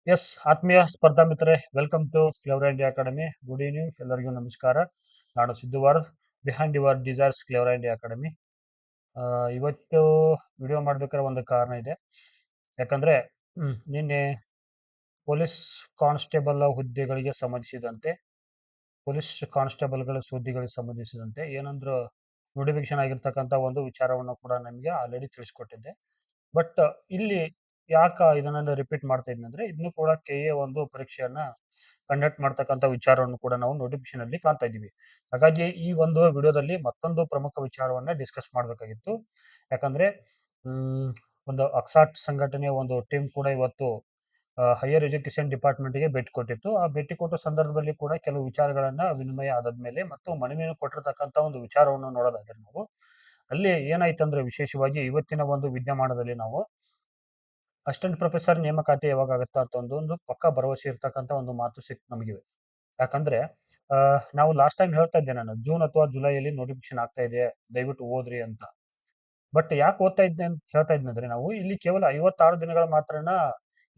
S ಆತ್ಮೀಯ ಸ್ಪರ್ಧಾ ಮಿತ್ರರೇ, welcome to clever India academy. Good evening, ಎಲ್ಲರಿಗೂ ನಮಸ್ಕಾರ. ನಾನು Siddu Warad, behind your desires clever India academy. ಇವತ್ತು ವಿಡಿಯೋ ಮಾಡ್ಬೇಕಾದ್ರೆ ಒಂದು ಕಾರಣ ಇದೆ. ಯಾಕಂದ್ರೆ ನಿನ್ನೆ ಪೊಲೀಸ್ ಕಾನ್ಸ್ಟೇಬಲ್ ಹುದ್ದೆಗಳಿಗೆ ಸಂಬಂಧಿಸಿದಂತೆ ಏನಂದ್ರು ನೋಟಿಫಿಕೇಶನ್ ಆಗಿರ್ತಕ್ಕಂಥ ಒಂದು ವಿಚಾರವನ್ನು ಕೂಡ ನಮಗೆ ಆಲ್ರೆಡಿ ತಿಳಿಸ್ಕೊಟ್ಟಿದ್ದೆ. ಬಟ್ ಇಲ್ಲಿ ಇದನ್ನ ರಿಪೀಟ್ ಮಾಡ್ತಾ ಇದ್ದೀನಿ ಅಂದ್ರೆ, ಇದನ್ನು ಕೂಡ ಕೆಎ ಒಂದು ಪರೀಕ್ಷೆಯನ್ನ ಕಂಡಕ್ಟ್ ಮಾಡ್ತಕ್ಕಂಥ ವಿಚಾರವನ್ನು ಕೂಡ ನಾವು ನೋಟಿಫಿಕೇಶನ್ ಅಲ್ಲಿ ಕಾಣ್ತಾ ಇದ್ದೀವಿ. ಹಾಗಾಗಿ ಈ ಒಂದು ವಿಡಿಯೋದಲ್ಲಿ ಮತ್ತೊಂದು ಪ್ರಮುಖ ವಿಚಾರವನ್ನ ಡಿಸ್ಕಸ್ ಮಾಡಬೇಕಾಗಿತ್ತು. ಯಾಕಂದ್ರೆ ಒಂದು ಅಕ್ಸಾಟ್ ಸಂಘಟನೆಯ ಒಂದು ಟೀಮ್ ಕೂಡ ಇವತ್ತು ಹೈಯರ್ ಎಜುಕೇಶನ್ ಡಿಪಾರ್ಟ್ಮೆಂಟ್ಗೆ ಭೇಟಿ ಕೊಟ್ಟಿತ್ತು. ಆ ಭೇಟಿ ಕೊಟ್ಟ ಸಂದರ್ಭದಲ್ಲಿ ಕೂಡ ಕೆಲವು ವಿಚಾರಗಳನ್ನ ವಿನಿಮಯ ಆದಾದ್ಮೇಲೆ ಮತ್ತು ಮನವಿಯನ್ನು ಕೊಟ್ಟಿರ್ತಕ್ಕಂಥ ಒಂದು ವಿಚಾರವನ್ನು ನೋಡೋದಾದ್ರೆ, ನಾವು ಅಲ್ಲಿ ಏನಾಯ್ತಂದ್ರೆ, ವಿಶೇಷವಾಗಿ ಇವತ್ತಿನ ಒಂದು ವಿದ್ಯಮಾನದಲ್ಲಿ ನಾವು ಅಸಿಸ್ಟೆಂಟ್ ಪ್ರೊಫೆಸರ್ ನೇಮಕಾತಿ ಯಾವಾಗ ಆಗುತ್ತಾ ಅಂತ ಒಂದು ಪಕ್ಕಾ ಭರವಸೆ ಇರ್ತಕ್ಕಂಥ ಒಂದು ಮಾತು ನಮಗಿವೆ. ಯಾಕಂದ್ರೆ ನಾವು ಲಾಸ್ಟ್ ಟೈಮ್ ಹೇಳ್ತಾ ಇದ್ದೆ, ನಾನು ಜೂನ್ ಅಥವಾ ಜುಲೈಯಲ್ಲಿ ನೋಟಿಫಿಕೇಶನ್ ಆಗ್ತಾ ಇದೆ, ದಯವಿಟ್ಟು ಓದ್ರಿ ಅಂತ. ಬಟ್ ಯಾಕೆ ಓದ್ತಾ ಇದ್ದೆ ಅಂತ ಹೇಳ್ತಾ ಇದ್ನಂದ್ರೆ, ನಾವು ಇಲ್ಲಿ ಕೇವಲ 56 ದಿನಗಳ ಮಾತ್ರನ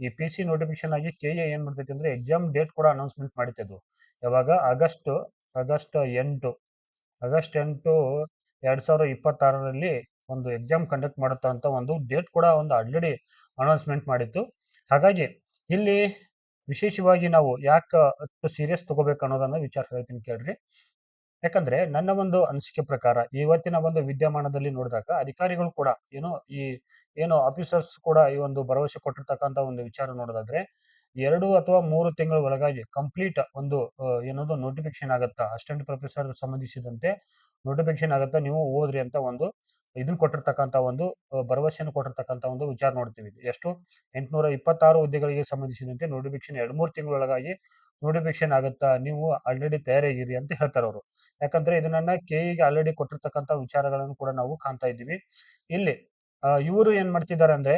ಈ ಪಿ ಸಿ ನೋಟಿಫಿಕೇಶನ್ ಆಗಿ ಕೆ ಎ ಏನ್ ಮಾಡ್ತೈತೆ ಅಂದ್ರೆ, ಎಕ್ಸಾಮ್ ಡೇಟ್ ಕೂಡ ಅನೌನ್ಸ್ಮೆಂಟ್ ಮಾಡಿತ್ತು. ಯಾವಾಗ ಆಗಸ್ಟ್ 8 2026ರಲ್ಲಿ ಒಂದು ಎಕ್ಸಾಮ್ ಕಂಡಕ್ಟ್ ಮಾಡುತ್ತಾ ಅಂತ ಒಂದು ಡೇಟ್ ಕೂಡ ಒಂದು ಆಲ್ರೆಡಿ ಅನೌನ್ಸ್ಮೆಂಟ್ ಮಾಡಿತ್ತು. ಹಾಗಾಗಿ ಇಲ್ಲಿ ವಿಶೇಷವಾಗಿ ನಾವು ಯಾಕೆ ಅಷ್ಟು ಸೀರಿಯಸ್ ತಗೋಬೇಕು ಅನ್ನೋದನ್ನ ವಿಚಾರ ಹೇಳ್ತೀನಿ ಕೇಳ್ರಿ. ಯಾಕಂದ್ರೆ ನನ್ನ ಒಂದು ಅನಿಸಿಕೆ ಪ್ರಕಾರ ಇವತ್ತಿನ ಒಂದು ವಿದ್ಯಮಾನದಲ್ಲಿ ನೋಡಿದಾಗ ಅಧಿಕಾರಿಗಳು ಕೂಡ ಏನೋ ಆಫೀಸರ್ಸ್ ಕೂಡ ಈ ಒಂದು ಭರವಸೆ ಕೊಟ್ಟಿರ್ತಕ್ಕಂಥ ಒಂದು ವಿಚಾರ ನೋಡೋದಾದ್ರೆ, 2 ಅಥವಾ 3 ತಿಂಗಳ ಒಳಗಾಗಿ ಕಂಪ್ಲೀಟ್ ಒಂದು ಏನದು ನೋಟಿಫಿಕೇಶನ್ ಆಗತ್ತಾ, ಅಸಿಸ್ಟೆಂಟ್ ಪ್ರೊಫೆಸರ್ ಸಂಬಂಧಿಸಿದಂತೆ ನೋಟಿಫಿಕೇಶನ್ ಆಗತ್ತಾ, ನೀವು ಓದ್ರಿ ಅಂತ ಒಂದು ಇದನ್ನ ಕೊಟ್ಟಿರ್ತಕ್ಕಂಥ ಒಂದು ಭರವಸೆಯನ್ನು ಕೊಟ್ಟಿರ್ತಕ್ಕಂಥ ಒಂದು ವಿಚಾರ ನೋಡ್ತೀವಿ. ಎಷ್ಟು 826 ಹುದ್ದೆಗಳಿಗೆ ಸಂಬಂಧಿಸಿದಂತೆ ನೋಟಿಫಿಕೇಶನ್ 2-3 ತಿಂಗಳೊಳಗಾಗಿ ನೋಟಿಫಿಕೇಶನ್ ಆಗುತ್ತಾ, ನೀವು ಆಲ್ರೆಡಿ ತಯಾರಾಗಿರಿ ಅಂತ ಹೇಳ್ತಾರೆ ಅವರು. ಯಾಕಂದ್ರೆ ಇದನ್ನ ಕೆಇಗೆ ಆಲ್ರೆಡಿ ಕೊಟ್ಟಿರ್ತಕ್ಕಂಥ ವಿಚಾರಗಳನ್ನು ಕೂಡ ನಾವು ಕಾಣ್ತಾ ಇದ್ದೀವಿ. ಇಲ್ಲಿ ಇವರು ಏನ್ ಮಾಡ್ತಿದ್ದಾರೆ ಅಂದ್ರೆ,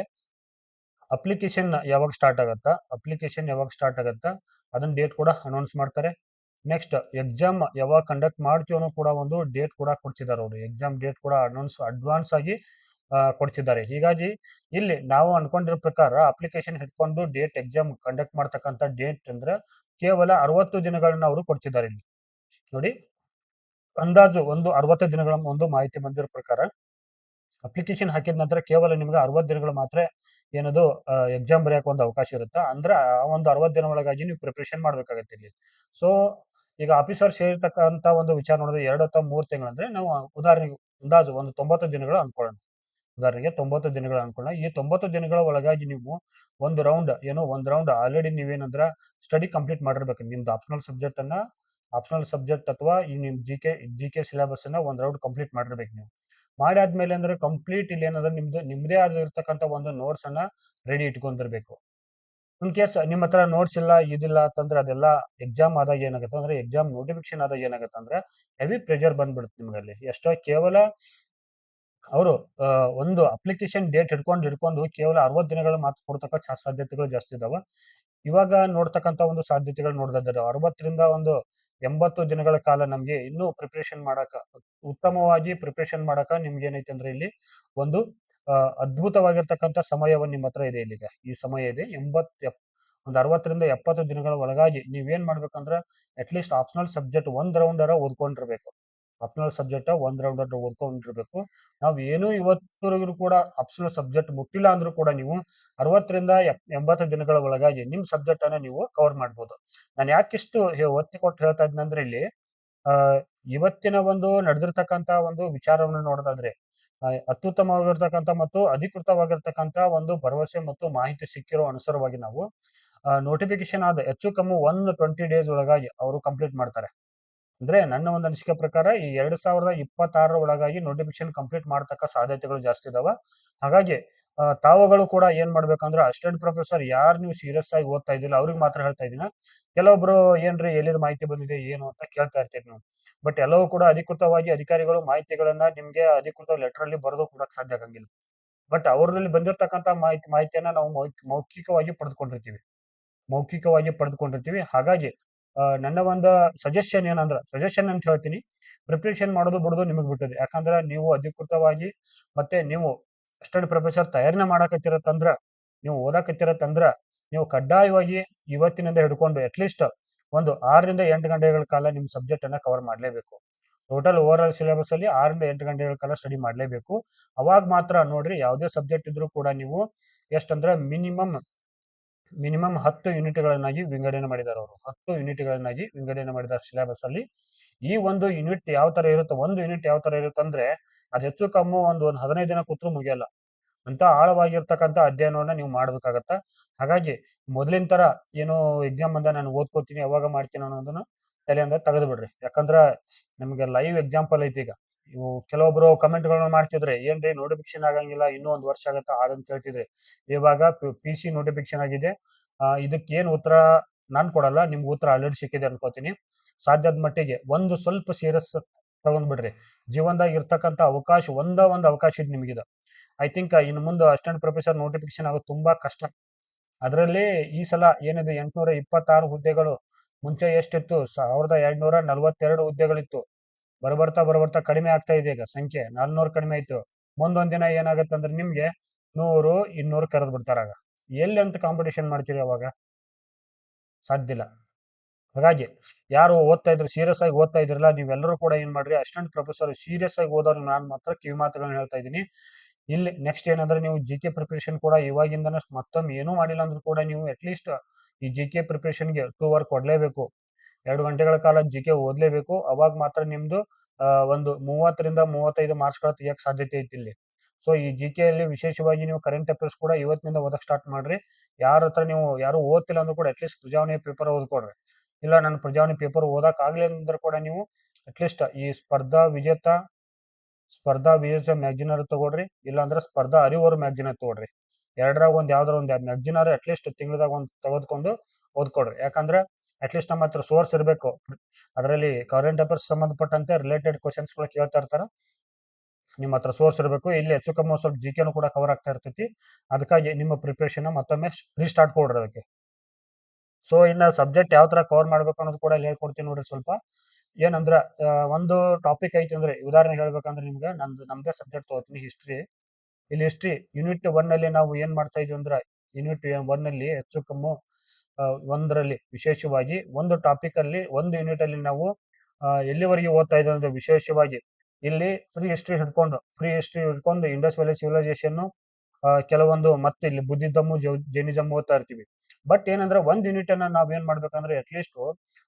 ಅಪ್ಲಿಕೇಶನ್ ಯಾವಾಗ ಸ್ಟಾರ್ಟ್ ಆಗತ್ತಾ ಅದನ್ನ ಡೇಟ್ ಕೂಡ ಅನೌನ್ಸ್ ಮಾಡ್ತಾರೆ. ನೆಕ್ಸ್ಟ್ ಎಕ್ಸಾಮ್ ಯಾವಾಗ ಕಂಡಕ್ಟ್ ಮಾಡ್ತೀವಿ ಅನ್ನೋ ಕೂಡ ಒಂದು ಡೇಟ್ ಕೂಡ ಕೊಡ್ತಿದ್ದಾರೆ ಅವರು. ಎಕ್ಸಾಮ್ ಡೇಟ್ ಕೂಡ ಅಡ್ವಾನ್ಸ್ ಆಗಿ ಕೊಡ್ತಿದ್ದಾರೆ. ಹೀಗಾಗಿ ಇಲ್ಲಿ ನಾವು ಅನ್ಕೊಂಡಿರೋ ಪ್ರಕಾರ ಅಪ್ಲಿಕೇಶನ್ ಹಿಡ್ಕೊಂಡು ಡೇಟ್ ಎಕ್ಸಾಮ್ ಕಂಡಕ್ಟ್ ಮಾಡ್ತಕ್ಕಂಥ ಡೇಟ್ ಅಂದ್ರೆ ಕೇವಲ 60 ದಿನಗಳನ್ನ ಅವರು ಕೊಡ್ತಿದ್ದಾರೆ. ಇಲ್ಲಿ ನೋಡಿ, ಅಂದಾಜು ಒಂದು 60 ದಿನಗಳ ಒಂದು ಮಾಹಿತಿ ಬಂದಿರೋ ಪ್ರಕಾರ ಅಪ್ಲಿಕೇಶನ್ ಹಾಕಿದ ನಂತರ ಕೇವಲ ನಿಮ್ಗೆ 60 ದಿನಗಳು ಮಾತ್ರ ಏನದು ಎಕ್ಸಾಮ್ ಬರೆಯಕ್ಕೆ ಒಂದು ಅವಕಾಶ ಇರುತ್ತೆ. ಅಂದ್ರೆ ಆ ಒಂದು 60 ದಿನ ಒಳಗಾಗಿ ನೀವು ಪ್ರಿಪರೇಷನ್ ಮಾಡ್ಬೇಕಾಗತ್ತೆ ಇಲ್ಲಿ. ಸೊ ಈಗ ಆಫೀಸರ್ ಸೇರಿರ್ತಕ್ಕಂಥ ಒಂದು ವಿಚಾರ ನೋಡಿದ್ರೆ 2 ಅಥವಾ 3 ತಿಂಗಳು ಅಂದ್ರೆ, ನಾವು ಉದಾಹರಣೆಗೆ ಅಂದಾಜು ಒಂದು 90 ದಿನಗಳು ಅನ್ಕೊಳ್ಳೋಣ. ಉದಾಹರಣೆಗೆ 90 ದಿನಗಳು ಅನ್ಕೊಳ್ಳೋಣ. ಈ 90 ದಿನಗಳ ಒಳಗಾಗಿ ನೀವು ಒಂದು ರೌಂಡ್ ಆಲ್ರೆಡಿ ನೀವೇನಂದ್ರ ಸ್ಟಡಿ ಕಂಪ್ಲೀಟ್ ಮಾಡಿರ್ಬೇಕು. ನಿಮ್ದು ಆಪ್ಷನಲ್ ಸಬ್ಜೆಕ್ಟ್ ಅಥವಾ ಈ ನಿಮ್ ಜಿ ಕೆ ಸಿಲೆಬಸ್ ಅನ್ನ ಒಂದ್ ರೌಂಡ್ ಕಂಪ್ಲೀಟ್ ಮಾಡಿರ್ಬೇಕು ನೀವು. ಮಾಡಿ ಆದ್ಮೇಲೆ ಅಂದ್ರೆ ಕಂಪ್ಲೀಟ್ ಇಲ್ಲಿ ಏನಂದ್ರೆ ನಿಮ್ದೇ ಆಗಿರ್ತಕ್ಕಂಥ ಒಂದು ನೋಟ್ಸ್ ಅನ್ನ ರೆಡಿ ಇಟ್ಕೊಂಡಿರ್ಬೇಕು. ಇನ್ ಕೇಸ್ ನಿಮ್ಮ ಹತ್ರ ನೋಟ್ಸ್ ಇಲ್ಲ, ಇದಿಲ್ಲ ಅಂತಂದ್ರೆ, ಅದೆಲ್ಲ ಎಕ್ಸಾಮ್ ಆದಾಗ ಏನಾಗುತ್ತೆ ಅಂದ್ರೆ, ಎಕ್ಸಾಮ್ ನೋಟಿಫಿಕೇಶನ್ ಆದಾಗ ಏನಾಗುತ್ತೆ ಅಂದ್ರೆ ಹೆವಿ ಪ್ರೆಷರ್ ಬಂದ್ಬಿಡುತ್ತೆ ನಿಮ್ಗಲ್ಲಿ. ಎಷ್ಟೋ ಕೇವಲ ಅವರು ಒಂದು ಅಪ್ಲಿಕೇಶನ್ ಡೇಟ್ ಹಿಡ್ಕೊಂಡು ಕೇವಲ 60 ದಿನಗಳು ಮಾತ್ರ ಕೊಡ್ತಕ್ಕ ಸಾಧ್ಯತೆಗಳು ಜಾಸ್ತಿ ಇದಾವೆ. ಇವಾಗ ನೋಡ್ತಕ್ಕಂಥ ಒಂದು ಸಾಧ್ಯತೆಗಳು ನೋಡಿದ್ರೆ 60ರಿಂದ ಒಂದು 80 ದಿನಗಳ ಕಾಲ ನಮ್ಗೆ ಇನ್ನೂ ಉತ್ತಮವಾಗಿ ಪ್ರಿಪರೇಷನ್ ಮಾಡಕ ನಿಮ್ಗೆ ಏನೈತೆ ಅಂದ್ರೆ, ಇಲ್ಲಿ ಒಂದು ಅದ್ಭುತವಾಗಿರ್ತಕ್ಕಂಥ ಸಮಯವನ್ನು ನಿಮ್ಮ ಹತ್ರ ಇದೆ. ಇಲ್ಲಿಗ ಈ ಸಮಯ ಇದೆ. ಒಂದು 60ರಿಂದ 70 ದಿನಗಳ ಒಳಗಾಗಿ ನೀವೇನ್ ಮಾಡ್ಬೇಕಂದ್ರೆ, ಅಟ್ಲೀಸ್ಟ್ ಆಪ್ಷನಲ್ ಸಬ್ಜೆಕ್ಟ್ ಒಂದ್ ರೌಂಡರ ಓದ್ಕೊಂಡಿರ್ಬೇಕು. ನಾವು ಏನು ಇವತ್ತರೆಗೂ ಕೂಡ ಆಪ್ಷನಲ್ ಸಬ್ಜೆಕ್ಟ್ ಮುಟ್ಟಿಲ್ಲ ಅಂದ್ರೂ ಕೂಡ ನೀವು 60ರಿಂದ 80 ದಿನಗಳ ಒಳಗಾಗಿ ನಿಮ್ ಸಬ್ಜೆಕ್ಟ್ ಅನ್ನ ನೀವು ಕವರ್ ಮಾಡ್ಬೋದು. ನಾನು ಯಾಕಿಷ್ಟು ಒತ್ತಿ ಕೊಟ್ಟು ಹೇಳ್ತಾ ಇದ್ನಂದ್ರೆ, ಇಲ್ಲಿ ಇವತ್ತಿನ ಒಂದು ನಡೆದಿರ್ತಕ್ಕಂಥ ಒಂದು ವಿಚಾರವನ್ನು ನೋಡೋದಾದ್ರೆ, ಅತ್ಯುತ್ತಮವಾಗಿರ್ತಕ್ಕಂಥ ಮತ್ತು ಅಧಿಕೃತವಾಗಿರ್ತಕ್ಕಂಥ ಒಂದು ಭರವಸೆ ಮತ್ತು ಮಾಹಿತಿ ಸಿಕ್ಕಿರೋ ಅನುಸಾರವಾಗಿ ನಾವು ನೋಟಿಫಿಕೇಶನ್ ಆದ ಹೆಚ್ಚು ಕಮ್ಮಿ 120 ಡೇಸ್ ಒಳಗಾಗಿ ಅವರು ಕಂಪ್ಲೀಟ್ ಮಾಡ್ತಾರೆ. ಅಂದ್ರೆ ನನ್ನ ಒಂದು ಅನಿಸಿಕೆ ಪ್ರಕಾರ ಈ 2026 ಒಳಗಾಗಿ ನೋಟಿಫಿಕೇಶನ್ ಕಂಪ್ಲೀಟ್ ಮಾಡತಕ್ಕ ಸಾಧ್ಯತೆಗಳು ಜಾಸ್ತಿ ಇದಾವ. ಹಾಗಾಗಿ ತಾವುಗಳು ಕೂಡ ಏನ್ ಮಾಡ್ಬೇಕಂದ್ರೆ, ಅಸಿಸ್ಟೆಂಟ್ ಪ್ರೊಫೆಸರ್ ಯಾರು ನೀವು ಸೀರಿಯಸ್ ಆಗಿ ಓದ್ತಾ ಇದ್ದಿಲ್ಲ ಅವ್ರಿಗೆ ಮಾತ್ರ ಹೇಳ್ತಾ ಇದೀನಿ. ಕೆಲವೊಬ್ರು ಏನ್ರಿ ಎಲ್ಲಿದ ಮಾಹಿತಿ ಬಂದಿದೆ ಏನು ಅಂತ ಕೇಳ್ತಾ ಇರ್ತೀರಿ ನೀವು. ಬಟ್ ಎಲ್ಲವೂ ಕೂಡ ಅಧಿಕೃತವಾಗಿ ಅಧಿಕಾರಿಗಳು ಮಾಹಿತಿಗಳನ್ನ ನಿಮ್ಗೆ ಅಧಿಕೃತ ಲೆಟರ್ ಅಲ್ಲಿ ಬರೆದು ಕೊಡಕ್ ಸಾಧ್ಯ ಆಗಂಗಿಲ್ಲ. ಬಟ್ ಅವ್ರಲ್ಲಿ ಬಂದಿರತಕ್ಕಂತ ಮಾಹಿತಿಯನ್ನ ನಾವು ಮೌಖಿಕವಾಗಿ ಪಡೆದುಕೊಂಡಿರ್ತೀವಿ. ಹಾಗಾಗಿ ನನ್ನ ಒಂದು ಸಜೆಷನ್ ಅಂತ ಹೇಳ್ತೀನಿ, ಪ್ರಿಪರೇಷನ್ ಮಾಡೋದು ಬಿಡೋದು ನಿಮಗೆ ಬಿಟ್ಟದೆ. ಯಾಕಂದ್ರೆ ನೀವು ಅಧಿಕೃತವಾಗಿ ಮತ್ತೆ ನೀವು ಅಸಿಸ್ಟೆಂಟ್ ಪ್ರೊಫೆಸರ್ ತಯಾರಿನ ಮಾಡಕತ್ತಿರತ್ತಂದ್ರ, ನೀವು ಓದಾಕತ್ತಿರತ್ತಂದ್ರ ನೀವು ಕಡ್ಡಾಯವಾಗಿ ಇವತ್ತಿನಿಂದ ಹಿಡ್ಕೊಂಡು ಅಟ್ಲೀಸ್ಟ್ ಒಂದು 6 ರಿಂದ 8 ಗಂಟೆಗಳ ಕಾಲ ನಿಮ್ಮ ಸಬ್ಜೆಕ್ಟ್ ಅನ್ನ ಕವರ್ ಮಾಡಲೇಬೇಕು. ಟೋಟಲ್ ಓವರ್ ಆಲ್ ಸಿಲೆಬಸ್ ಅಲ್ಲಿ 6 ರಿಂದ 8 ಗಂಟೆಗಳ ಕಾಲ ಸ್ಟಡಿ ಮಾಡಲೇಬೇಕು. ಅವಾಗ ಮಾತ್ರ ನೋಡ್ರಿ, ಯಾವುದೇ ಸಬ್ಜೆಕ್ಟ್ ಇದ್ರೂ ಕೂಡ ನೀವು ಎಷ್ಟಂದ್ರೆ ಮಿನಿಮಮ್ 10 ಯೂನಿಟ್ಗಳನ್ನಾಗಿ ವಿಂಗಡಣೆ ಮಾಡಿದ್ದಾರೆ. ಅವರು 10 ಯೂನಿಟ್ಗಳನ್ನಾಗಿ ವಿಂಗಡಣೆ ಮಾಡಿದ್ದಾರೆ ಸಿಲೆಬಸ್ ಅಲ್ಲಿ. ಈ ಒಂದು ಯೂನಿಟ್ ಯಾವ ತರ ಇರುತ್ತೆ, ಒಂದು ಯೂನಿಟ್ ಯಾವ ತರ ಇರುತ್ತೆ ಅಂದ್ರೆ ಅದು ಹೆಚ್ಚು ಕಮ್ಮಿ ಒಂದು 15 ದಿನ ಕೂತ್ರು ಮುಗಿಯಲ್ಲ. ಅಂತ ಆಳವಾಗಿರ್ತಕ್ಕಂಥ ಅಧ್ಯಯನವನ್ನ ನೀವು ಮಾಡ್ಬೇಕಾಗತ್ತ. ಹಾಗಾಗಿ ಮೊದಲಿನ ತರ ಏನು ಎಕ್ಸಾಮ್ ಬಂದ ನಾನು ಓದ್ಕೋತೀನಿ ಯಾವಾಗ ಮಾಡ್ತೀನಿ ಅನ್ನೋದನ್ನ ತಲೆಯಿಂದ ತೆಗೆದು ಬಿಡ್ರಿ. ಯಾಕಂದ್ರ ನಮ್ಗೆ ಲೈವ್ ಎಕ್ಸಾಂಪಲ್ ಐತಿ. ಈಗ ಇವು ಕೆಲವೊಬ್ರು ಕಮೆಂಟ್ಗಳನ್ನ ಮಾಡ್ತಿದ್ರೆ, ಏನ್ರಿ ನೋಟಿಫಿಕೇಶನ್ ಆಗಂಗಿಲ್ಲ, ಇನ್ನೂ 1 ವರ್ಷ ಆಗತ್ತ ಅದಂತ ಹೇಳ್ತಿದ್ರಿ. ಇವಾಗ PC ನೋಟಿಫಿಕೇಶನ್ ಆಗಿದೆ. ಇದಕ್ಕೆ ಏನ್ ಉತ್ತರ ನಾನ್ ಕೊಡಲ್ಲ, ನಿಮ್ಗೆ ಉತ್ತರ ಆಲ್ರೆಡಿ ಸಿಕ್ಕಿದೆ ಅನ್ಕೋತೀನಿ. ಸಾಧ್ಯದ ಮಟ್ಟಿಗೆ ಒಂದು ಸ್ವಲ್ಪ ಸೀರಿಯಸ್ ತಗೊಂಡ್ಬಿಡ್ರಿ. ಜೀವನದಾಗ ಇರ್ತಕ್ಕಂಥ ಅವಕಾಶ ಒಂದು ಅವಕಾಶ ಇದೆ ನಿಮಗಿದೆ. ಐ ಥಿಂಕ್ ಇನ್ನು ಮುಂದೆ ಅಸಿಸ್ಟೆಂಟ್ ಪ್ರೊಫೆಸರ್ ನೋಟಿಫಿಕೇಶನ್ ಆಗೋದು ತುಂಬಾ ಕಷ್ಟ. ಅದರಲ್ಲಿ ಈ ಸಲ ಏನಿದೆ 826 ಹುದ್ದೆಗಳು. ಮುಂಚೆ ಎಷ್ಟಿತ್ತು? 1242 ಹುದ್ದೆಗಳಿತ್ತು. ಬರ್ಬರ್ತಾ ಕಡಿಮೆ ಆಗ್ತಾ ಇದೆ. ಈಗ ಸಂಖ್ಯೆ 400 ಕಡಿಮೆ ಆಯ್ತು. ಮುಂದೊಂದ್ ದಿನ ಏನಾಗುತ್ತೆ ಅಂದ್ರೆ ನಿಮ್ಗೆ 100, 200 ಕರೆದು ಬಿಡ್ತಾರಾಗ. ಎಲ್ಲಿ ಅಂತ ಕಾಂಪಿಟೇಷನ್ ಮಾಡ್ತೀರಿ ಅವಾಗ? ಸಾಧ್ಯ ಇಲ್ಲ. ಹಾಗಾಗಿ ಯಾರು ಓದ್ತಾ ಇದ್ರು, ಸೀರಿಯಸ್ ಆಗಿ ಓದ್ತಾ ಇದ್ರಲ್ಲ, ನೀವೆಲ್ಲರೂ ಕೂಡ ಏನ್ ಮಾಡ್ರಿ, ಅಸಿಸ್ಟೆಂಟ್ ಪ್ರೊಫೆಸರ್ ಸೀರಿಯಸ್ ಆಗಿ ಓದೋರು ನಾನು ಮಾತ್ರ ಕಿವಿ ಮಾತುಗಳನ್ನ ಹೇಳ್ತಾ ಇದ್ದೀನಿ. ಇಲ್ಲಿ ನೆಕ್ಸ್ಟ್ ಏನಂದ್ರೆ, ನೀವು GK ಪ್ರಿಪರೇಷನ್ ಕೂಡ ಇವಾಗಿಂದನೇ ಮತ್ತೊಮ್ಮೆ ಏನೂ ಮಾಡಿಲ್ಲ ಅಂದ್ರೂ ಕೂಡ ನೀವು ಅಟ್ಲೀಸ್ಟ್ ಈ GK ಪ್ರಿಪರೇಷನ್ಗೆ 2 ಅವರ್ ಕೊಡ್ಲೇಬೇಕು. 2 ಗಂಟೆಗಳ ಕಾಲ GK ಓದ್ಲೇಬೇಕು. ಅವಾಗ ಮಾತ್ರ ನಿಮ್ದು ಒಂದು 30 ರಿಂದ 35 ಮಾರ್ಕ್ಸ್ಗಳ ತೆಗಿಯಕ್ಕೆ ಸಾಧ್ಯತೆ ಐತಿ ಇಲ್ಲಿ. ಸೊ ಈ GK ಅಲ್ಲಿ ವಿಶೇಷವಾಗಿ ನೀವು ಕರೆಂಟ್ ಅಫೇರ್ಸ್ ಕೂಡ ಇವತ್ತಿನಿಂದ ಓದಕ್ ಸ್ಟಾರ್ಟ್ ಮಾಡ್ರಿ. ಯಾರ ಹತ್ರ ನೀವು ಯಾರು ಓದ್ತಿಲ್ಲ ಅಂದ್ರೂ ಕೂಡ ಅಟ್ಲೀಸ್ಟ್ ಪ್ರಜಾವಾಣಿ ಪೇಪರ್ ಓದ್ಕೊಡ್ರಿ. ಇಲ್ಲ ನಾನು ಪ್ರಜಾವಾಣಿ ಪೇಪರ್ ಓದಕ್ ಆಗ್ಲಿ ಅಂದ್ರೆ ಕೂಡ ನೀವು ಅಟ್ಲೀಸ್ಟ್ ಈ ಸ್ಪರ್ಧಾ ವಿಜೇತ ಮ್ಯಾಗ್ಜಿನರ್ ತಗೊಳ್ರಿ, ಇಲ್ಲಾಂದ್ರೆ ಸ್ಪರ್ಧಾ ಅರಿವರ್ ಮ್ಯಾಗ್ಜಿನರ್ ತಗೊಳ್ರಿ. ಎರಡರಾಗ ಯಾವ್ದಾರ ಒಂದು ಮ್ಯಾಗ್ಜಿನರ್ ಅಟ್ಲೀಸ್ಟ್ ತಿಂಗಳದಾಗ ಒಂದು ತೆಗೆದುಕೊಂಡು ಓದ್ಕೊಡ್ರಿ. ಯಾಕಂದ್ರೆ ಅಟ್ಲೀಸ್ಟ್ ನಮ್ಮ ಹತ್ರ ಸೋರ್ಸ್ ಇರಬೇಕು. ಅದರಲ್ಲಿ ಕರೆಂಟ್ ಅಫೇರ್ಸ್ ಸಂಬಂಧಪಟ್ಟಂತೆ ರಿಲೇಟೆಡ್ ಕ್ವಶನ್ಸ್ ಗಳು ಕೇಳ್ತಾ ಇರ್ತಾರ. ನಿಮ್ಮ ಹತ್ರ ಸೋರ್ಸ್ ಇರಬೇಕು. ಇಲ್ಲಿ ಹೆಚ್ಚು ಕಮ್ಮಿ ಸ್ವಲ್ಪ GKನೂ ಕೂಡ ಕವರ್ ಆಗ್ತಾ ಇರ್ತೈತಿ. ಅದಕ್ಕಾಗಿ ನಿಮ್ಮ ಪ್ರಿಪರೇಷನ್ ಮತ್ತೊಮ್ಮೆ ರೀಸ್ಟಾರ್ಟ್ ಕೊಡ್ರಿ ಅದಕ್ಕೆ. ಸೊ ಇನ್ನ ಸಬ್ಜೆಕ್ಟ್ ಯಾವ ತರ ಕವರ್ ಮಾಡ್ಬೇಕು ಅನ್ನೋದು ಕೂಡ ಇಲ್ಲಿ ಹೇಳ್ಕೊಡ್ತೀನಿ ನೋಡ್ರಿ. ಸ್ವಲ್ಪ ಏನಂದ್ರ ಒಂದು ಟಾಪಿಕ್ ಐತಿ ಅಂದ್ರೆ, ಉದಾಹರಣೆ ಹೇಳ್ಬೇಕಂದ್ರೆ ನಿಮ್ಗೆ ನಮ್ದೇ ಸಬ್ಜೆಕ್ಟ್ ತಗೋತೀನಿ, ಹಿಸ್ಟ್ರಿ. ಇಲ್ಲಿ ಹಿಸ್ಟ್ರಿ ಯೂನಿಟ್ 1 ಅಲ್ಲಿ ನಾವು ಏನ್ ಮಾಡ್ತಾ ಇದೀವಿ ಅಂದ್ರೆ, ಯೂನಿಟ್ 1 ಅಲ್ಲಿ ಹೆಚ್ಚು ಕಮ್ಮಿ ಒಂದರಲ್ಲಿ ವಿಶೇಷವಾಗಿ ಒಂದು ಟಾಪಿಕ್ ಅಲ್ಲಿ ಒಂದು ಯೂನಿಟ್ ಅಲ್ಲಿ ನಾವು ಎಲ್ಲಿವರೆಗೆ ಓದ್ತಾ ಇದ್ದೀವಿ ಅಂದ್ರೆ, ವಿಶೇಷವಾಗಿ ಇಲ್ಲಿ ಫ್ರೀ ಹಿಸ್ಟ್ರಿ ಹಿಡ್ಕೊಂಡು ಇಂಡಸ್ ವ್ಯಾಲಿ ಸಿವಿಲೈಸೇಷನ್, ಕೆಲವೊಂದು ಮತ್ತೆ ಇಲ್ಲಿ ಬುದ್ಧಿಸಮ್, ಜೈನಿಸಮ್ ಓದ್ತಾ ಇರ್ತೀವಿ. ಬಟ್ ಏನಂದ್ರೆ ಒಂದ್ ಯೂನಿಟ್ ಅನ್ನ ನಾವ್ ಏನ್ ಮಾಡ್ಬೇಕಂದ್ರೆ ಅಟ್ಲೀಸ್ಟ್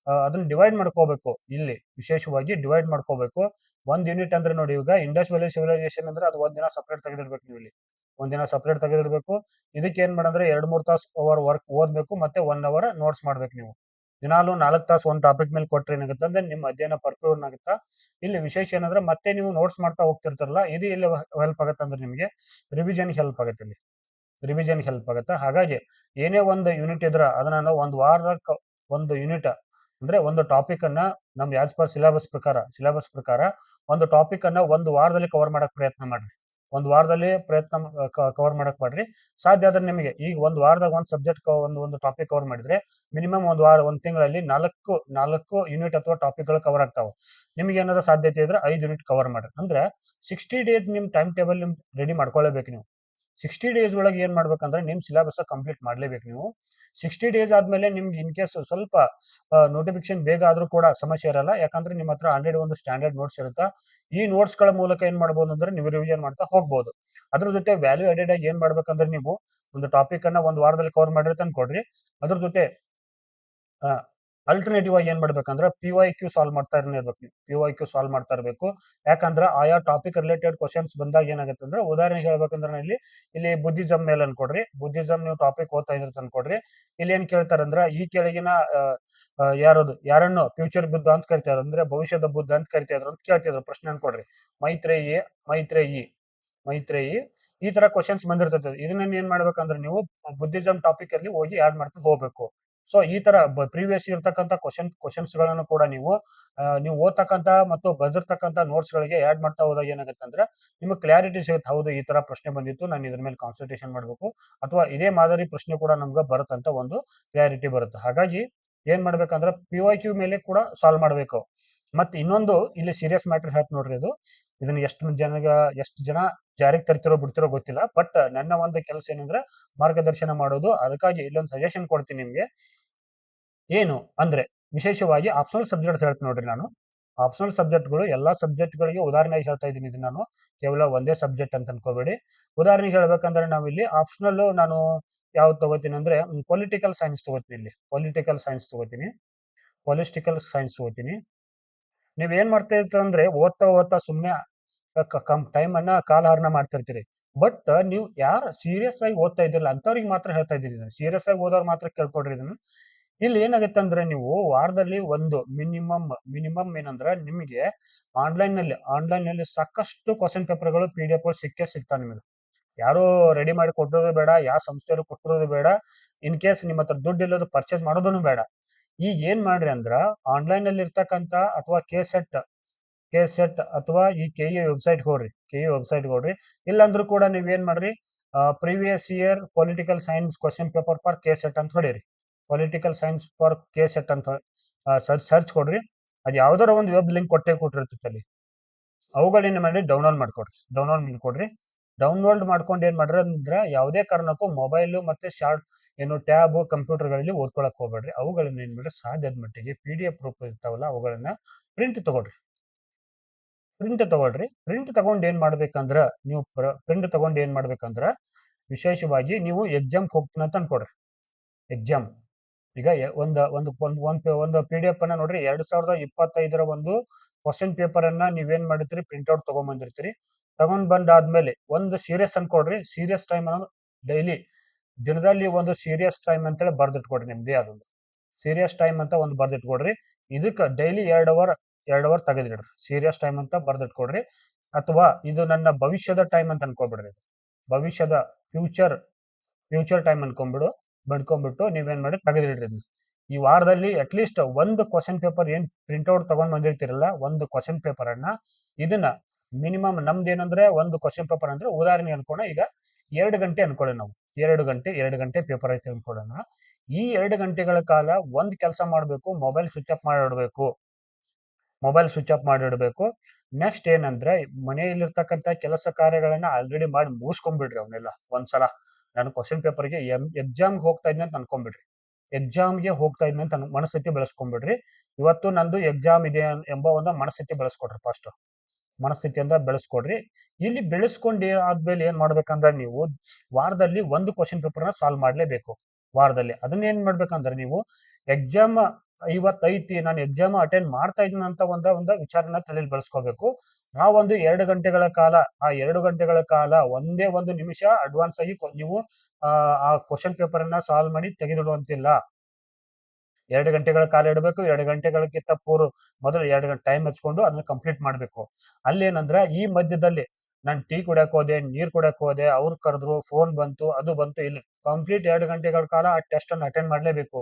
ಅದನ್ನ ಡಿವೈಡ್ ಮಾಡ್ಕೋಬೇಕು. ಇಲ್ಲಿ ವಿಶೇಷವಾಗಿ ಡಿವೈಡ್ ಮಾಡ್ಕೋಬೇಕು. ಒಂದ್ ಯೂನಿಟ್ ಅಂದ್ರೆ ನೋಡಿ, ಈಗ ಇಂಡಸ್ ವ್ಯಾಲಿ ಸಿವಿಲೈಸೇಷನ್ ಅಂದ್ರೆ ಅದು ಒಂದ್ ದಿನ ಸಪ್ರೇಟ್ ತೆಗೆದಿಡ್ಬೇಕು. ನೀವು ಇಲ್ಲಿ ಒಂದ್ ದಿನ ಸಪ್ರೇಟ್ ತೆಗೆದಿಡ್ಬೇಕು. ಇದಕ್ಕೆ ಏನ್ ಮಾಡಂದ್ರೆ 2-3 ತಾಸು ವರ್ಕ್ ಓದ್ಬೇಕು, ಮತ್ತೆ 1 ಅವರ್ ನೋಟ್ಸ್ ಮಾಡ್ಬೇಕು. ನೀವು ದಿನಾಲು 4 ತಾಸು ಒಂದ್ ಟಾಪಿಕ್ ಮೇಲೆ ಕೊಟ್ರೆ ಏನಾಗುತ್ತೆ ಅಂದ್ರೆ ನಿಮ್ಮ ಅಧ್ಯಯನ ಪರಿಪೂರ್ಣ ಆಗುತ್ತಾ. ಇಲ್ಲಿ ವಿಶೇಷ ಏನಂದ್ರೆ ಮತ್ತೆ ನೀವು ನೋಟ್ಸ್ ಮಾಡ್ತಾ ಹೋಗ್ತಿರ್ತಾರಲ್ಲ, ಇದು ಇಲ್ಲಿ ಹೆಲ್ಪ್ ಆಗುತ್ತೆ ಅಂದ್ರೆ ನಿಮಗೆ ರಿವಿಷನ್ ಹೆಲ್ಪ್ ಆಗುತ್ತೆ. ಇಲ್ಲಿ ರಿವಿಷನ್ ಹೆಲ್ಪ್ ಆಗುತ್ತೆ. ಹಾಗಾಗಿ ಏನೇ ಒಂದು ಯೂನಿಟ್ ಇದ್ರ ಅದನ್ನ ನಾವು ಒಂದು ವಾರದ ಒಂದು ಯೂನಿಟ್ ಅಂದ್ರೆ ಒಂದು ಟಾಪಿಕ್ ಅನ್ನ ನಮ್ ಆಸ್ ಪರ್ ಸಿಲೆಬಸ್ ಪ್ರಕಾರ ಒಂದು ಟಾಪಿಕ್ ಅನ್ನ ಒಂದು ವಾರದಲ್ಲಿ ಕವರ್ ಮಾಡಕ್ ಪ್ರಯತ್ನ ಮಾಡ್ರಿ. ಒಂದು ವಾರದಲ್ಲಿ ಕವರ್ ಮಾಡಕ್ ಮಾಡ್ರಿ. ಸಾಧ್ಯ ಆದ್ರೆ ನಿಮಗೆ ಈಗ ಒಂದು ವಾರದಾಗ ಒಂದು ಸಬ್ಜೆಕ್ಟ್ ಒಂದು ಟಾಪಿಕ್ ಕವರ್ ಮಾಡಿದ್ರೆ ಮಿನಿಮಮ್ ಒಂದು ತಿಂಗಳಲ್ಲಿ ನಾಲ್ಕು ಯೂನಿಟ್ ಅಥವಾ ಟಾಪಿಕ್ ಗಳು ಕವರ್ ಆಗ್ತಾವೆ. ನಿಮ್ಗೆ ಏನಾದ್ರು ಸಾಧ್ಯತೆ ಇದ್ರೆ 5 ಯೂನಿಟ್ ಕವರ್ ಮಾಡ್ರಿ. ಅಂದ್ರೆ 60 ಡೇಸ್ ನಿಮ್ ಟೈಮ್ ಟೇಬಲ್ ನಿಮ್ ರೆಡಿ ಮಾಡ್ಕೊಳ್ಳೇಬೇಕು. ನೀವು 60 ಡೇಸ್ ಒಳಗೆ ಏನ್ ಮಾಡ್ಬೇಕಂದ್ರೆ ನಿಮ್ ಸಿಲೆಬಸ್ ಕಂಪ್ಲೀಟ್ ಮಾಡ್ಲೇಬೇಕು. ನೀವು 60 ಡೇಸ್ ಆದ್ಮೇಲೆ ನಿಮ್ಗೆ ಇನ್ ಕೇಸ್ ಸ್ವಲ್ಪ ನೋಟಿಫಿಕೇಶನ್ ಬೇಗ ಆದ್ರೂ ಕೂಡ ಸಮಸ್ಯೆ ಇರಲ್ಲ. ಯಾಕಂದ್ರೆ ನಿಮ್ಮ ಹತ್ರ ಆಲ್ರೆಡಿ ಒಂದು ಸ್ಟ್ಯಾಂಡರ್ಡ್ ನೋಟ್ಸ್ ಇರುತ್ತೆ. ಈ ನೋಟ್ಸ್ ಗಳ ಮೂಲಕ ಏನ್ ಮಾಡಬಹುದು ಅಂದ್ರೆ ನೀವು ರಿವಿಷನ್ ಮಾಡ್ತಾ ಹೋಗ್ಬಹುದು. ಅದ್ರ ಜೊತೆ ವ್ಯಾಲ್ಯೂ ಅಡೆಡ್ ಆಗಿ ಏನ್ ಮಾಡ್ಬೇಕಂದ್ರೆ, ನೀವು ಒಂದು ಟಾಪಿಕ್ ಅನ್ನ ಒಂದು ವಾರದಲ್ಲಿ ಕವರ್ ಮಾಡಿರ್ತ ಅನ್ಕೊಡ್ರಿ. ಅದ್ರ ಜೊತೆ ಅಲ್ಟರ್ನೇಟಿವ್ ಆಗಿ ಏನ್ ಮಾಡ್ಬೇಕಂದ್ರೆ PYQ ಸಾಲ್ವ್ ಮಾಡ್ತಾ ಇರ್ಬೇಕು. PYQ ಸಾಲ್ವ್ ಮಾಡ್ತಾ ಇರಬೇಕು. ಯಾಕಂದ್ರೆ ಆಯಾ ಟಾಪಿಕ್ ರಿಲೇಟೆಡ್ ಕ್ವಶನ್ಸ್ ಬಂದಾಗ ಏನಾಗುತ್ತೆ ಅಂದ್ರೆ, ಉದಾಹರಣೆಗೆ ಹೇಳ್ಬೇಕಂದ್ರೆ ಇಲ್ಲಿ ಬುದ್ಧಿಸಮ್ ಮೇಲೆ ಅನ್ಕೊಡ್ರಿ. ಬುದ್ಧಿಸಮ್ ನೀವು ಟಾಪಿಕ್ ಓದ್ತಾ ಇದ್ರಿ ಅನ್ಕೊಡ್ರಿ. ಇಲ್ಲಿ ಏನ್ ಕೇಳ್ತಾರಂದ್ರ, ಈ ಕೆಳಗಿನ ಯಾರನ್ನು ಫ್ಯೂಚರ್ ಬುದ್ಧ ಅಂತ ಕರಿತಾರೆ ಅಂದ್ರೆ ಭವಿಷ್ಯದ ಬುದ್ಧ ಅಂತ ಕರಿತಾ ಅಂತ ಕೇಳ್ತಿದ್ರು ಪ್ರಶ್ನೆ ಅನ್ಕೊಡ್ರಿ. ಮೈತ್ರೇಯಿ ಈ ತರ ಕ್ವಶನ್ಸ್ ಬಂದಿರ್ತದೆ. ಇದನ್ನ ಏನ್ ಮಾಡ್ಬೇಕಂದ್ರೆ ನೀವು ಬುದ್ಧಿಸಮ್ ಟಾಪಿಕ್ ಅಲ್ಲಿ ಹೋಗಿ ಆಡ್ ಮಾಡ್ತಾ ಹೋಗ್ಬೇಕು. ಸೊ ಈ ತರ ಪ್ರೀವಿಯಸ್ ಇರ್ತಕ್ಕಂಥ ಕ್ವಶನ್ಸ್ ಗಳನ್ನು ಕೂಡ ನೀವು ಓದ್ತಕ್ಕಂತ ಮತ್ತು ಬರೆದಿರ್ತಕ್ಕಂಥ ನೋಟ್ಸ್ ಗಳಿಗೆ ಆಡ್ ಮಾಡ್ತಾ ಹೋದಾಗ ಏನಾಗುತ್ತೆ ಅಂದ್ರೆ ನಿಮಗೆ ಕ್ಲಾರಿಟಿ ಸಿಗುತ್ತೆ. ಹೌದು, ಈ ತರ ಪ್ರಶ್ನೆ ಬಂದಿತ್ತು, ನಾನು ಇದ್ರ ಮೇಲೆ ಕಾನ್ಸಂಟ್ರೇಷನ್ ಮಾಡ್ಬೇಕು, ಅಥವಾ ಇದೇ ಮಾದರಿ ಪ್ರಶ್ನೆ ಕೂಡ ನಮ್ಗೆ ಬರುತ್ತಂತ ಒಂದು ಕ್ಲಾರಿಟಿ ಬರುತ್ತೆ. ಹಾಗಾಗಿ ಏನ್ ಮಾಡ್ಬೇಕಂದ್ರೆ PYQ ಮೇಲೆ ಕೂಡ ಸಾಲ್ವ್ ಮಾಡ್ಬೇಕು. ಮತ್ತೆ ಇನ್ನೊಂದು ಇಲ್ಲಿ ಸೀರಿಯಸ್ ಮ್ಯಾಟರ್ ಹೇಳ್ತ ನೋಡ್ರಿ ಇದು. ಇದನ್ನ ಎಷ್ಟು ಜನ ಜಾರಿಗೆ ತರ್ತಿರೋ ಬಿಡ್ತಿರೋ ಗೊತ್ತಿಲ್ಲ. ಬಟ್ ನನ್ನ ಒಂದು ಕೆಲಸ ಏನಂದ್ರೆ ಮಾರ್ಗದರ್ಶನ ಮಾಡೋದು. ಅದಕ್ಕಾಗಿ ಇಲ್ಲೊಂದು ಸಜೆಷನ್ ಕೊಡ್ತೀನಿ ನಿಮ್ಗೆ. ಏನು ಅಂದ್ರೆ ವಿಶೇಷವಾಗಿ ಆಪ್ಷನಲ್ ಸಬ್ಜೆಕ್ಟ್ ಹೇಳ್ತೀನಿ ನೋಡ್ರಿ ನಾನು. ಆಪ್ಷನಲ್ ಸಬ್ಜೆಕ್ಟ್ಗಳು ಎಲ್ಲಾ ಸಬ್ಜೆಕ್ಟ್ಗಳಿಗೆ ಉದಾಹರಣೆಗೆ ಹೇಳ್ತಾ ಇದ್ದೀನಿ ಇದು ನಾನು. ಕೇವಲ ಒಂದೇ ಸಬ್ಜೆಕ್ಟ್ ಅಂತ ಅನ್ಕೋಬೇಡಿ. ಉದಾಹರಣೆಗೆ ಹೇಳ್ಬೇಕಂದ್ರೆ ನಾವಿಲ್ಲಿ ಆಪ್ಷನಲ್ ನಾನು ಯಾವ್ದು ತಗೋತೀನಿ ಅಂದ್ರೆ ಪೊಲಿಟಿಕಲ್ ಸೈನ್ಸ್ ತಗೋತೀನಿ. ಇಲ್ಲಿ ಪೊಲಿಟಿಕಲ್ ಸೈನ್ಸ್ ತಗೋತೀನಿ. ಪೊಲಿಟಿಕಲ್ ಸೈನ್ಸ್ ತಗೋತೀನಿ. ನೀವ್ ಏನ್ ಮಾಡ್ತಾ ಇರ್ತೀರ ಅಂದ್ರೆ ಓದ್ತಾ ಓದ್ತಾ ಸುಮ್ನೆ ಟೈಮ್ ಅನ್ನ ಕಾಲಹರಣ ಮಾಡ್ತಿರ್ತೀರಿ. ಬಟ್ ನೀವು ಯಾರು ಸೀರಿಯಸ್ ಆಗಿ ಓದ್ತಾ ಇದ್ದಿಲ್ಲ ಅಂತವ್ರಿಗೆ ಮಾತ್ರ ಹೇಳ್ತಾ ಇದ್ದೀನಿ. ಸೀರಿಯಸ್ ಆಗಿ ಓದೋರು ಮಾತ್ರ ಕೇಳ್ಕೊಡ್ರಿ ಇದನ್ನು. ಇಲ್ಲಿ ಏನಾಗುತ್ತೆ ಅಂದ್ರೆ ನೀವು ವಾರದಲ್ಲಿ ಒಂದು ಮಿನಿಮಮ್ ಏನಂದ್ರೆ ನಿಮಗೆ ಆನ್ಲೈನ್ ನಲ್ಲಿ ಸಾಕಷ್ಟು ಕ್ವಶನ್ ಪೇಪರ್ಗಳು PDF ಸಿಕ್ಕೇ ಸಿಗ್ತಾವೆ ನಿಮಗೆ. ಯಾರು ರೆಡಿ ಮಾಡಿ ಕೊಟ್ಟಿರೋದು ಬೇಡ, ಯಾವ ಸಂಸ್ಥೆಯವರು ಕೊಟ್ಟಿರೋದು ಬೇಡ. ಇನ್ ಕೇಸ್ ನಿಮ್ಮ ಹತ್ರ ದುಡ್ಡು ಇಲ್ಲದು ಪರ್ಚೇಸ್ ಮಾಡೋದನ್ನು ಬೇಡ. ಈಗ ಏನ್ ಮಾಡ್ರಿ ಅಂದ್ರ ಆನ್ಲೈನ್ ನಲ್ಲಿ ಇರ್ತಕ್ಕಂತ ಅಥವಾ ಕೆ ಸೆಟ್ ಅಥವಾ ಈ KE ವೆಬ್ಸೈಟ್ ಹೋಗ್ರಿ. ಇಲ್ಲಾಂದ್ರೂ ಕೂಡ ನೀವ್ ಏನ್ ಮಾಡ್ರಿ, previous year political science question paper for K set ಅಂತ ಹೊಡೀರಿ. Political science for K set ಅಂತ ಸರ್ಚ್ ಕೊಡ್ರಿ. ಅದು ಯಾವ್ದಾರ ಒಂದು ವೆಬ್ ಲಿಂಕ್ ಕೊಟ್ಟಿರ್ತೈತೆ ಅಲ್ಲಿ. ಅವುಗಳನ್ನ ಮಾಡಿ ಡೌನ್ಲೋಡ್ ಮಾಡ್ಕೊಂಡು ಏನ್ ಮಾಡ್ರಿ ಅಂದ್ರೆ ಯಾವುದೇ ಕಾರಣಕ್ಕೂ ಮೊಬೈಲ್ ಮತ್ತೆ ಟ್ಯಾಬ್ ಕಂಪ್ಯೂಟರ್ಗಳಲ್ಲಿ ಓದ್ಕೊಳಕ್ ಹೋಗ್ಬೇಡ್ರಿ. ಅವುಗಳನ್ನ ಏನ್ ಮಾಡ್ರಿ ಸಾಧ್ಯದ ಮಟ್ಟಿಗೆ PDF ರೂಪ ಇರ್ತಾವಲ್ಲ ಅವುಗಳನ್ನ ಪ್ರಿಂಟ್ ತಗೊಳ್ರಿ. ಪ್ರಿಂಟ್ ತಗೊಂಡ್ ಏನ್ ಮಾಡ್ಬೇಕಂದ್ರ ನೀವು ಪ್ರಿಂಟ್ ತಗೊಂಡ್ ಏನ್ ಮಾಡ್ಬೇಕಂದ್ರ ವಿಶೇಷವಾಗಿ ನೀವು ಎಕ್ಸಾಮ್ ಹೋಗ್ತೀನಿ ಅಂತ ಅನ್ಕೊಡ್ರಿ. ಎಕ್ಸಾಮ್ ಈಗ ಒಂದು PDF ಅನ್ನ ನೋಡ್ರಿ. 2025 ಒಂದು ಕ್ವಶನ್ ಪೇಪರ್ ಅನ್ನ ನೀವೇನ್ ಮಾಡಿರ್ತೀರಿ ಪ್ರಿಂಟ್ಔಟ್ ತಗೊಂಡ್ ಬಂದಾದ್ಮೇಲೆ ಒಂದು ಸೀರಿಯಸ್ ಅನ್ಕೊಡ್ರಿ. ಸೀರಿಯಸ್ ಟೈಮ್ ಅನ್ನೋದು ಡೈಲಿ ದಿನದಲ್ಲಿ ಒಂದು ಸೀರಿಯಸ್ ಟೈಮ್ ಅಂತೇಳಿ ಬರ್ದಿಟ್ಕೊಡ್ರಿ. ನಿಮ್ದೇ ಅದೊಂದು ಸೀರಿಯಸ್ ಟೈಮ್ ಅಂತ ಒಂದು ಬರ್ದಿಟ್ಕೊಡ್ರಿ. ಇದಕ್ಕೆ ಡೈಲಿ 2 ಅವರ್ ತೆಗೆದಿಡ್ರಿ. ಸೀರಿಯಸ್ ಟೈಮ್ ಅಂತ ಬರ್ದಿಟ್ಕೊಡ್ರಿ. ಅಥವಾ ಇದು ನನ್ನ ಭವಿಷ್ಯದ ಟೈಮ್ ಅಂತ ಅನ್ಕೊಬಿಡ್ರಿ. ಭವಿಷ್ಯದ ಫ್ಯೂಚರ್ ಟೈಮ್ ಬಂದ್ಕೊಂಡ್ಬಿಟ್ಟು ನೀವೇನ್ ಮಾಡಿ ತೆಗೆದಿಡ್ರಿ. ಈ ವಾರದಲ್ಲಿ ಅಟ್ಲೀಸ್ಟ್ ಒಂದು ಕ್ವಶನ್ ಪೇಪರ್ ಏನ್ ಪ್ರಿಂಟ್ಔಟ್ ತಗೊಂಡ್ ಬಂದಿರ್ತಿರಲ್ಲ, ಒಂದು ಕ್ವಶನ್ ಪೇಪರ್ ಅನ್ನ ಇದನ್ನ ಮಿನಿಮಮ್ ನಮ್ದು ಏನಂದ್ರೆ ಒಂದು ಕ್ವಶನ್ ಪೇಪರ್ ಅಂದ್ರೆ ಉದಾಹರಣೆ ಅನ್ಕೋಣ. ಈಗ 2 ಗಂಟೆ ಅನ್ಕೊಳ್ಳಿ ನಾವು. 2 ಗಂಟೆ ಪೇಪರ್ ಐತೆ ಅನ್ಕೊಳ್ಳೋಣ. ಈ 2 ಗಂಟೆಗಳ ಕಾಲ ಒಂದ್ ಕೆಲಸ ಮಾಡ್ಬೇಕು, ಮೊಬೈಲ್ ಸ್ವಿಚ್ ಆಫ್ ಮಾಡಿಡ್ಬೇಕು. ನೆಕ್ಸ್ಟ್ ಏನಂದ್ರೆ ಮನೆಯಲ್ಲಿರ್ತಕ್ಕಂಥ ಕೆಲಸ ಕಾರ್ಯಗಳನ್ನ ಆಲ್ರೆಡಿ ಮಾಡಿ ಮುಗಿಸ್ಕೊಂಡ್ಬಿಡ್ರಿ. ಅವನ್ನೆಲ್ಲ ಒಂದ್ಸಲ ನಾನು ಕ್ವಶನ್ ಪೇಪರ್ಗೆ ಎಕ್ಸಾಮ್ಗೆ ಹೋಗ್ತಾ ಇದ್ದೆ ಅಂತ ಅನ್ಕೊಂಡ್ಬಿಡ್ರಿ. ಎಕ್ಸಾಮ್ಗೆ ಹೋಗ್ತಾ ಇದ್ದೆ ಅಂತ ಮನಸ್ಥಿತಿ ಬೆಳೆಸ್ಕೊಂಡ್ಬಿಡ್ರಿ. ಇವತ್ತು ನಂದು ಎಕ್ಸಾಮ್ ಇದೆ ಎಂಬ ಒಂದು ಮನಸ್ಥಿತಿ ಬೆಳೆಸ್ಕೊಡ್ರಿ. ಫಸ್ಟ್ ಮನಸ್ಥಿತಿಯಿಂದ ಬೆಳೆಸ್ಕೊಡ್ರಿ. ಇಲ್ಲಿ ಬೆಳೆಸ್ಕೊಂಡು ಆದ್ಮೇಲೆ ಏನ್ ಮಾಡ್ಬೇಕಂದ್ರೆ ನೀವು ವಾರದಲ್ಲಿ ಒಂದು ಕ್ವಶನ್ ಪೇಪರ್ನ ಸಾಲ್ವ್ ಮಾಡ್ಲೇಬೇಕು. ವಾರದಲ್ಲಿ ಅದನ್ನ ಏನ್ ಮಾಡ್ಬೇಕಂದ್ರೆ ನೀವು ಎಕ್ಸಾಮ್ ಇವತ್ತೈತಿ, ನಾನು ಎಕ್ಸಾಮ್ ಅಟೆಂಡ್ ಮಾಡ್ತಾ ಇದ್ದೀನಿ ಅಂತ ಒಂದು ವಿಚಾರನ ತಲೆಯಲ್ಲಿ ಬೆಳೆಸ್ಕೋಬೇಕು. ಆ ಒಂದು 2 ಗಂಟೆಗಳ ಕಾಲ ಒಂದೇ ಒಂದು ನಿಮಿಷ ಅಡ್ವಾನ್ಸ್ ಆಗಿ ನೀವು ಆ ಕ್ವಶನ್ ಪೇಪರ್ ಅನ್ನ ಸಾಲ್ವ್ ಮಾಡಿ ತೆಗೆದಿಡುವಂತಿಲ್ಲ. 2 ಗಂಟೆಗಳ ಕಾಲ ಇಡಬೇಕು. 2 ಗಂಟೆಗಳಕ್ಕಿಂತ ಮೊದಲು 2 ಗಂಟೆ ಟೈಮ್ ಹಚ್ಕೊಂಡು ಅದನ್ನ ಕಂಪ್ಲೀಟ್ ಮಾಡ್ಬೇಕು. ಅಲ್ಲೇನಂದ್ರ ಈ ಮಧ್ಯದಲ್ಲಿ ನಾನು ಟೀ ಕುಡಿಯಕ್ ಹೋದೆ, ನೀರ್ ಕುಡಿಯಕ್ ಹೋದೆ, ಅವ್ರು ಕರೆದ್ರು, ಫೋನ್ ಬಂತು, ಅದು ಬಂತು, ಇಲ್ಲ. ಕಂಪ್ಲೀಟ್ 2 ಗಂಟೆಗಳ ಕಾಲ ಆ ಟೆಸ್ಟ್ ಅನ್ನು ಅಟೆಂಡ್ ಮಾಡ್ಲೇಬೇಕು.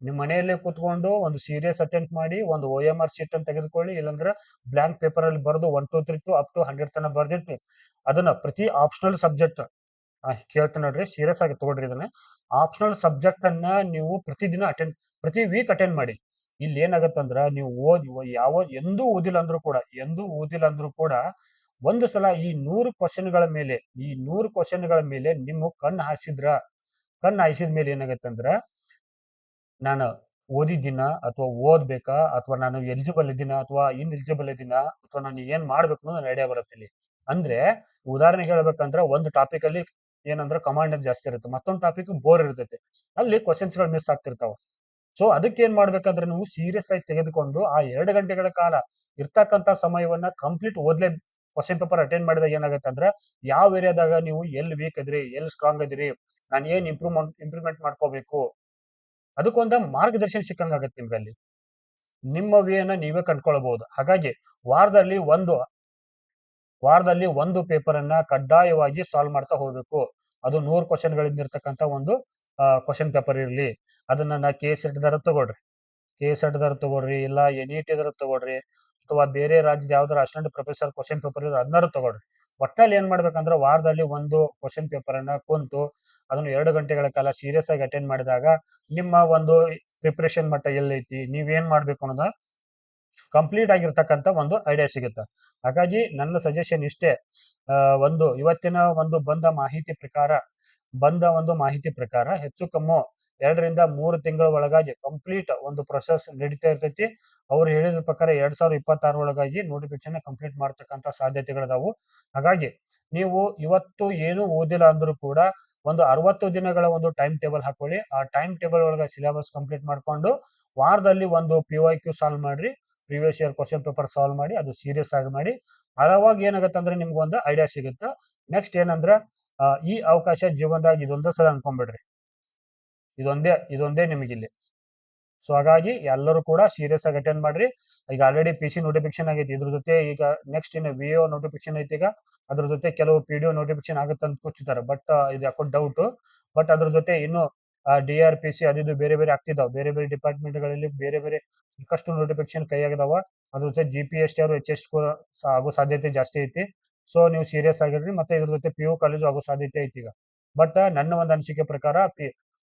ನಿಮ್ ಮನೆಯಲ್ಲೇ ಕೂತ್ಕೊಂಡು ಒಂದು ಸೀರಿಯಸ್ ಅಟೆಂಪ್ಟ್ ಮಾಡಿ ಒಂದು OMR ಶೀಟ್ ಅನ್ನು ತೆಗೆದುಕೊಳ್ಳಿ. ಇಲ್ಲಾಂದ್ರೆ ಬ್ಲಾಂಕ್ ಪೇಪರ್ ಅಲ್ಲಿ ಬರೆದು 1 2 3 2 ಅಪ್ ಟು 100 ತನಕ ಬರ್ದಿಟ್ಟು ಅದನ್ನ ಪ್ರತಿ ಆಪ್ಷನಲ್ ಸಬ್ಜೆಕ್ಟ್ ಕೇಳ್ತಾ ನೋಡ್ರಿ, ಸೀರಿಯಸ್ ಆಗಿ ತಗೊಳ್ರಿ. ಇದನ್ನ ಆಪ್ಷನಲ್ ಸಬ್ಜೆಕ್ಟ್ ಅನ್ನ ನೀವು ಪ್ರತಿ ವೀಕ್ ಅಟೆಂಡ್ ಮಾಡಿ. ಇಲ್ಲಿ ಏನಾಗತ್ತಂದ್ರ ನೀವು ಎಂದೂ ಓದಿಲ್ಲ ಅಂದ್ರೂ ಕೂಡ ಒಂದು ಸಲ ಈ 100 ಕ್ವಶನ್ಗಳ ಮೇಲೆ ನಿಮ್ಮ ಕಣ್ಣು ಹಾಯಿಸಿದ ಮೇಲೆ ಏನಾಗತ್ತಂದ್ರ ನಾನು ಓದಿದ್ದೀನ ಅಥವಾ ಓದ್ಬೇಕಾ, ಅಥವಾ ನಾನು ಎಲಿಜಿಬಲ್ ಇದ್ದೀನ ಅಥವಾ ಇನ್ಎಲಿಜಿಬಲ್ ಇದ್ದೀನ, ಅಥವಾ ನಾನು ಏನ್ ಮಾಡ್ಬೇಕು ಅನ್ನೋದು ಐಡಿಯಾ ಬರುತ್ತೆ ಇಲ್ಲಿ. ಅಂದ್ರೆ ಉದಾಹರಣೆಗೆ ಹೇಳ್ಬೇಕಂದ್ರೆ ಒಂದು ಟಾಪಿಕ್ ಅಲ್ಲಿ ಏನಂದ್ರೆ ಕಮಾಂಡ್ ಜಾಸ್ತಿ ಇರುತ್ತೆ, ಮತ್ತೊಂದು ಟಾಪಿಕ್ ಬೋರ್ ಇರ್ತೈತೆ. ಅಲ್ಲಿ ಕ್ವಶನ್ಸ್ ಗಳು ಮಿಸ್ ಆಗ್ತಿರ್ತಾವ. ಸೊ ಅದಕ್ಕೆ ಏನ್ ಮಾಡ್ಬೇಕಂದ್ರೆ ನೀವು ಸೀರಿಯಸ್ ಆಗಿ ತೆಗೆದುಕೊಂಡು ಆ 2 ಗಂಟೆಗಳ ಕಾಲ ಇರ್ತಕ್ಕಂತ ಸಮಯವನ್ನ ಕಂಪ್ಲೀಟ್ ಕ್ವಶನ್ ಪೇಪರ್ ಅಟೆಂಡ್ ಮಾಡಿದಾಗ ಏನಾಗುತ್ತೆ ಅಂದ್ರೆ ಯಾವ ಏರಿಯಾದಾಗ ನೀವು ಎಲ್ಲಿ ವೀಕ್ ಇದ್ರಿ, ಎಲ್ಲಿ ಸ್ಟ್ರಾಂಗ್ ಇದ್ರಿ, ನಾನು ಏನ್ ಇಂಪ್ರೂವ್ಮೆಂಟ್ ಮಾಡ್ಕೋಬೇಕು, ಅದಕ್ಕೊಂದ ಮಾರ್ಗದರ್ಶನ ಸಿಕ್ಕಂಗಾಗತ್ತೆ ನಿಮ್ಗೆ ಅಲ್ಲಿ. ನಿಮ್ಮ ವೇನ ನೀವೇ ಕಂಡ್ಕೊಳ್ಬಹುದು. ಹಾಗಾಗಿ ವಾರದಲ್ಲಿ ಒಂದು ಪೇಪರ್ ಅನ್ನ ಕಡ್ಡಾಯವಾಗಿ ಸಾಲ್ವ್ ಮಾಡ್ತಾ ಹೋಗ್ಬೇಕು. ಅದು 100 ಕ್ವಶನ್ಗಳಿಂದ ಇರ್ತಕ್ಕಂಥ ಒಂದು ಕ್ವಶನ್ ಪೇಪರ್ ಇರಲಿ. ಅದನ್ನ ಕೆ-ಸೆಟ್ ತಗೊಳ್ರಿ, ಇಲ್ಲ NET ತಗೊಳ್ರಿ, ಅಥವಾ ಬೇರೆ ರಾಜ್ಯದ ಯಾವ್ದಾರ ಅಸಿಸ್ಟೆಂಟ್ ಪ್ರೊಫೆಸರ್ ಕ್ವಶನ್ ಪೇಪರ್ ಇದ್ರೆ ಅದನ್ನಾರು ತಗೊಳ್ರಿ. ಒಟ್ಟಲ್ಲಿ ಏನ್ ಮಾಡ್ಬೇಕಂದ್ರೆ ವಾರದಲ್ಲಿ ಒಂದು ಕ್ವಶನ್ ಪೇಪರ್ ಅನ್ನ ಕುಂತು ಅದನ್ನು 2 ಗಂಟೆಗಳ ಕಾಲ ಸೀರಿಯಸ್ ಆಗಿ ಅಟೆಂಡ್ ಮಾಡಿದಾಗ ನಿಮ್ಮ ಒಂದು ಪ್ರಿಪರೇಷನ್ ಮಟ್ಟ ಎಲ್ಲೈತಿ, ನೀವೇನ್ ಮಾಡ್ಬೇಕು ಅನ್ನೋದ ಕಂಪ್ಲೀಟ್ ಆಗಿರ್ತಕ್ಕಂಥ ಒಂದು ಐಡಿಯಾ ಸಿಗುತ್ತೆ. ಹಾಗಾಗಿ ನನ್ನ ಸಜೆಷನ್ ಇಷ್ಟೇ. ಒಂದು ಇವತ್ತಿನ ಒಂದು ಬಂದ ಮಾಹಿತಿ ಪ್ರಕಾರ ಹೆಚ್ಚು ಕಮ್ಮಿ 2 ರಿಂದ 3 ತಿಂಗಳ ಒಳಗಾಗಿ ಕಂಪ್ಲೀಟ್ ಒಂದು ಪ್ರೊಸೆಸ್ ನಡೀತಾ ಇರ್ತೈತಿ. ಅವ್ರು ಹೇಳಿದ ಪ್ರಕಾರ 2026 ಒಳಗಾಗಿ ನೋಟಿಫಿಕೇಶನ್ ಕಂಪ್ಲೀಟ್ ಮಾಡ್ತಕ್ಕಂಥ ಸಾಧ್ಯತೆಗಳಿದಾವು. ಹಾಗಾಗಿ ನೀವು ಇವತ್ತು ಏನು ಓದಿಲ್ಲ ಅಂದ್ರೂ ಕೂಡ ಒಂದು 60 ದಿನಗಳ ಒಂದು ಟೈಮ್ ಟೇಬಲ್ ಹಾಕೊಳ್ಳಿ. ಆ ಟೈಮ್ ಟೇಬಲ್ ಒಳಗೆ ಸಿಲೆಬಸ್ ಕಂಪ್ಲೀಟ್ ಮಾಡ್ಕೊಂಡು ವಾರದಲ್ಲಿ ಒಂದು PYQ ಸಾಲ್ವ್ ಮಾಡ್ರಿ. Previous year question paper solve ಮಾಡಿ, ಅದು ಸೀರಿಯಸ್ ಆಗಿ ಮಾಡಿ. ಅವಾಗ ಏನಾಗುತ್ತೆ ಅಂದ್ರೆ ನಿಮ್ಗೆ ಒಂದು ಐಡಿಯಾ ಸಿಗುತ್ತೆ. ನೆಕ್ಸ್ಟ್ ಏನಂದ್ರ ಈ ಅವಕಾಶ ಜೀವನದಾಗ ಇದೊಂದೇ ಸಲ ಅನ್ಕೊಂಡ್ಬಿಡ್ರಿ. ಇದೊಂದೇ ನಿಮಗಿಲ್ಲಿ. ಸೊ ಹಾಗಾಗಿ ಎಲ್ಲರೂ ಕೂಡ ಸೀರಿಯಸ್ ಆಗಿ ಅಟೆಂಡ್ ಮಾಡ್ರಿ. ಈಗ ಆಲ್ರೆಡಿ PC ನೋಟಿಫಿಕೇಶನ್ ಆಗೈತಿ. ಇದ್ರ ಜೊತೆ ಈಗ ನೆಕ್ಸ್ಟ್ ಇನ್ನು VO ನೋಟಿಫಿಕೇಶನ್ ಐತಿ. ಈಗ ಅದ್ರ ಜೊತೆ ಕೆಲವು PDO ನೋಟಿಫಿಕೇಶನ್ ಆಗುತ್ತೆ ಅಂತ ಕೂತಿದ್ದಾರೆ. ಬಟ್ ಇದು ಯಾಕೋ ಡೌಟ್. ಬಟ್ ಅದ್ರ ಜೊತೆ ಇನ್ನು DRPC ಅದು ಬೇರೆ ಬೇರೆ ಆಗ್ತಿದಾವೆ. ಬೇರೆ ಬೇರೆ ಡಿಪಾರ್ಟ್ಮೆಂಟ್ಗಳಲ್ಲಿ ಬೇರೆ ಬೇರೆ ಸಾಕಷ್ಟು ನೋಟಿಫಿಕೇಶನ್ ಕೈಯಾಗಿದಾವ. ಅದ್ರ ಜೊತೆ GPST HS ಆಗೋ ಸಾಧ್ಯತೆ ಜಾಸ್ತಿ ಐತಿ. ಸೊ ನೀವು ಸೀರಿಯಸ್ ಆಗಿರ್ರಿ. ಮತ್ತೆ ಇದ್ರ ಜೊತೆ PU ಕಾಲೇಜು ಆಗೋ ಸಾಧ್ಯತೆ ಐತಿ ಈಗ. ಬಟ್ ನನ್ನ ಒಂದು ಅನಿಸಿಕೆ ಪ್ರಕಾರ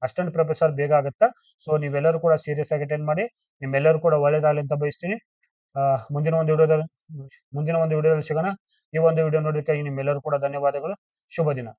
ಅಸಿಸ್ಟೆಂಟ್ ಪ್ರೊಫೆಸರ್ ಬೇಗ ಆಗುತ್ತಾ. ಸೊ ನೀವೆಲ್ಲರೂ ಕೂಡ ಸೀರಿಯಸ್ ಆಗಿ ಅಟೆಂಡ್ ಮಾಡಿ. ನಿಮ್ಮೆಲ್ಲರೂ ಕೂಡ ಒಳ್ಳೇದಾಗಲಿ ಅಂತ ಬಯಸ್ತೀನಿ. ಮುಂದಿನ ಒಂದು ವಿಡಿಯೋದಲ್ಲಿ ಸಿಗೋಣ. ಈ ಒಂದು ವಿಡಿಯೋ ನೋಡೋದಕ್ಕಾಗಿ ನಿಮ್ಮೆಲ್ಲರೂ ಕೂಡ ಧನ್ಯವಾದಗಳು. ಶುಭ ದಿನ.